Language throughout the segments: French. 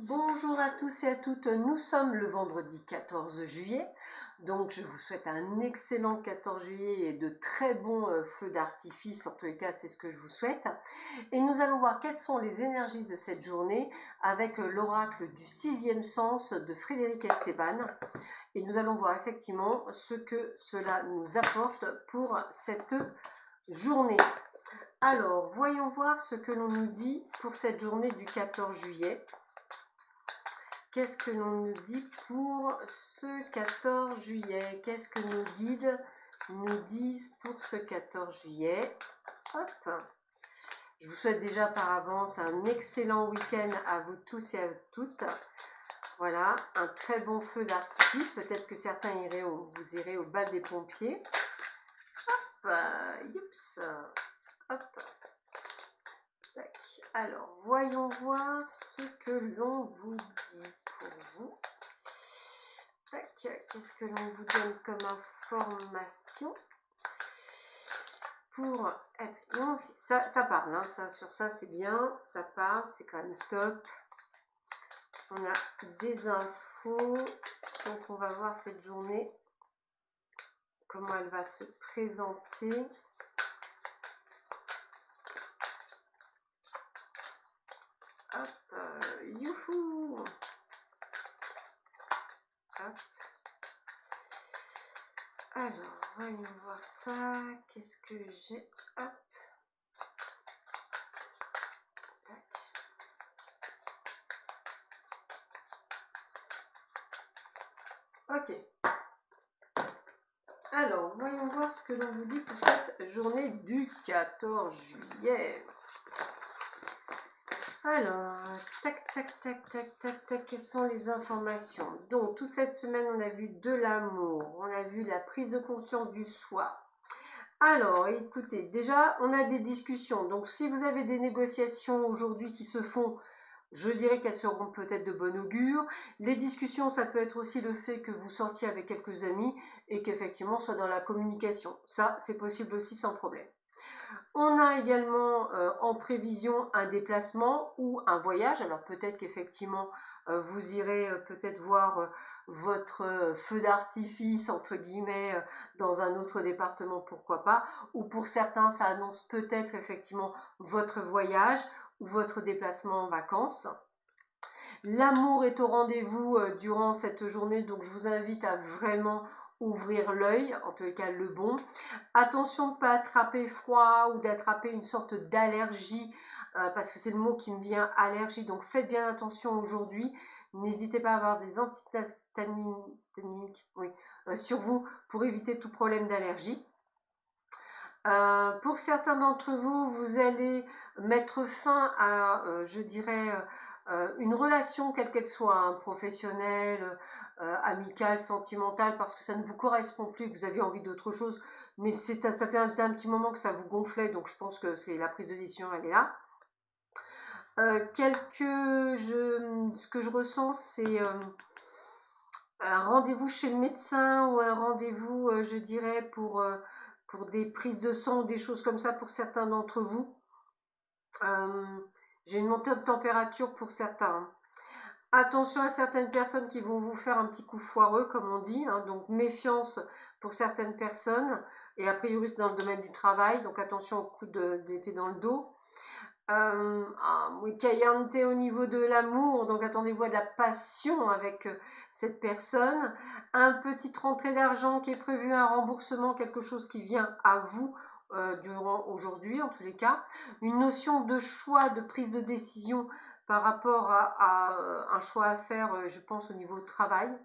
Bonjour à tous et à toutes, nous sommes le vendredi 14 juillet, donc je vous souhaite un excellent 14 juillet et de très bons feux d'artifice, en tous les cas c'est ce que je vous souhaite. Et nous allons voir quelles sont les énergies de cette journée avec l'oracle du sixième sens de Frédéric Esteban. Et nous allons voir effectivement ce que cela nous apporte pour cette journée. Alors, voyons voir ce que l'on nous dit pour cette journée du 14 juillet. Qu'est-ce que l'on nous dit pour ce 14 juillet? Qu'est-ce que nos guides nous disent pour ce 14 juillet? Hop. Je vous souhaite déjà par avance un excellent week-end à vous tous et à toutes. Voilà, un très bon feu d'artifice. Peut-être que certains vous irez au bal des pompiers. Hop, youps. Hop. Alors, voyons voir ce que l'on vous dit pour vous. Qu'est-ce que l'on vous donne comme information pour... non, ça parle, hein, sur ça c'est bien, ça parle, c'est quand même top. On a des infos, donc on va voir cette journée, comment elle va se présenter. Hop, youhou! Hop. Alors, voyons voir ça. Qu'est-ce que j'ai? Hop. Tac. Ok. Alors, voyons voir ce que l'on vous dit pour cette journée du 14 juillet. Alors, tac, quelles sont les informations? Donc, toute cette semaine, on a vu de l'amour, on a vu la prise de conscience du soi. Alors, écoutez, déjà, on a des discussions. Donc, si vous avez des négociations aujourd'hui qui se font, je dirais qu'elles seront peut-être de bon augure. Les discussions, ça peut être aussi le fait que vous sortiez avec quelques amis et qu'effectivement, soit dans la communication. Ça, c'est possible aussi sans problème. On a également en prévision un déplacement ou un voyage. Alors peut-être qu'effectivement vous irez peut-être voir votre feu d'artifice entre guillemets dans un autre département, pourquoi pas. Ou pour certains ça annonce peut-être effectivement votre voyage ou votre déplacement en vacances. L'amour est au rendez-vous durant cette journée, donc je vous invite à vraiment ouvrir l'œil, en tous les cas le bon. Attention de ne pas attraper froid ou d'attraper une sorte d'allergie, parce que c'est le mot qui me vient, allergie, donc faites bien attention aujourd'hui. N'hésitez pas à avoir des antihistaminiques sur vous pour éviter tout problème d'allergie. Pour certains d'entre vous, vous allez mettre fin à, je dirais, une relation, quelle qu'elle soit, hein, professionnelle, amicale, sentimentale, parce que ça ne vous correspond plus, que vous avez envie d'autre chose, mais ça fait un petit moment que ça vous gonflait, donc je pense que c'est la prise de décision, elle est là. Ce que je ressens, c'est un rendez-vous chez le médecin ou un rendez-vous, je dirais, pour des prises de sang ou des choses comme ça pour certains d'entre vous. J'ai une montée de température pour certains. Hein. Attention à certaines personnes qui vont vous faire un petit coup foireux, comme on dit. Hein, donc méfiance pour certaines personnes. Et a priori, c'est dans le domaine du travail. Donc attention au coup d'épée dans le dos. Oui, Kayante au niveau de l'amour, donc attendez-vous à de la passion avec cette personne. Un petite rentrée d'argent qui est prévu, un remboursement, quelque chose qui vient à vous durant aujourd'hui en tous les cas. Une notion de choix, de prise de décision par rapport à un choix à faire, je pense au niveau travail.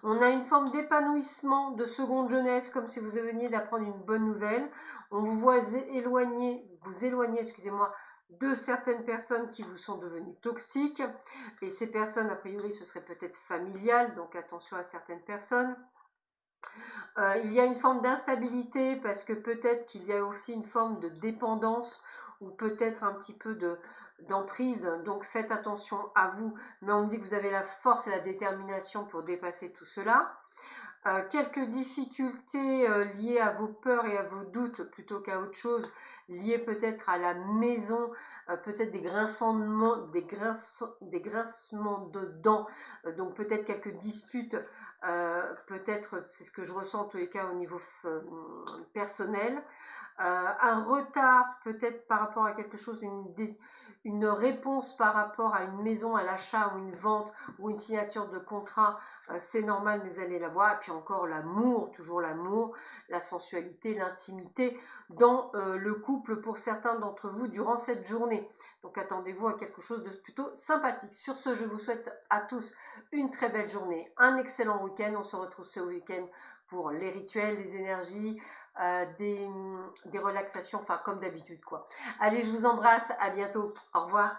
On a une forme d'épanouissement, de seconde jeunesse, comme si vous veniez d'apprendre une bonne nouvelle. On vous voit vous éloigner, excusez-moi, de certaines personnes qui vous sont devenues toxiques. Et ces personnes, a priori, ce serait peut-être familial, donc attention à certaines personnes. Il y a une forme d'instabilité parce que peut-être qu'il y a aussi une forme de dépendance ou peut-être un petit peu d'emprise, donc faites attention à vous, mais on me dit que vous avez la force et la détermination pour dépasser tout cela. quelques difficultés liées à vos peurs et à vos doutes plutôt qu'à autre chose, liées peut-être à la maison, peut-être des grincements, des grincements de dents, donc peut-être quelques disputes, peut-être c'est ce que je ressens en tous les cas au niveau personnel. Un retard peut-être par rapport à quelque chose, une réponse par rapport à une maison, à l'achat ou une vente ou une signature de contrat, c'est normal, vous allez la voir. Et puis encore l'amour, toujours l'amour, la sensualité, l'intimité dans le couple pour certains d'entre vous durant cette journée. Donc attendez-vous à quelque chose de plutôt sympathique. Sur ce, je vous souhaite à tous une très belle journée, un excellent week-end. On se retrouve ce week-end pour les rituels, les énergies, des relaxations, enfin comme d'habitude quoi. Allez, je vous embrasse, à bientôt, au revoir.